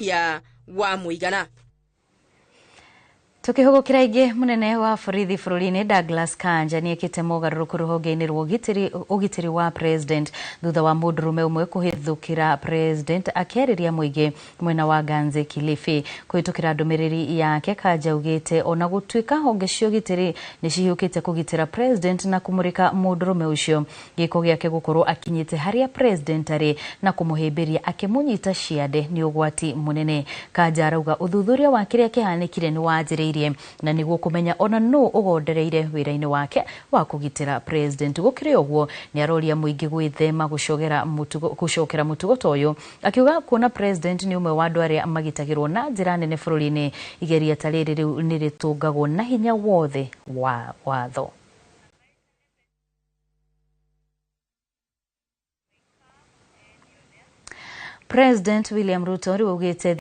ya wa muigana. Tukihugukira ingi munene wa borithi bururi-ini Douglas Kanja niekite mogaruruku ruhonge-ini rwa ugitiri wa president thutha wa mundurume umwe kuhithukira president akeriria muingi mwena wa Ganze Kilifi. Kuhitukira ndumiriri yake Kanja ugite ona gutwika honge cia ugitiri nicihukite kugitira president na kumurika mundurume ucio giko giake gukorwo akinyite haria president ari na kumuhimbiria akimunyita ciande ni ugwati munene. Kanja arauga uthuthuria wa kiria kihanikire ni wanjiri na niguo kumenya ona no ugondereire wira-ini wake wa kugitira president. Gukire uguo ni aroria muingi gwithema gucokera mutugo toyo akiuga kuona president ni umwe wa andu aria magitagirwo na njira nene bururi-ini igeria tariri riu ni ritungagwo na hinya wothe wa watho. President William Ruto riu ugite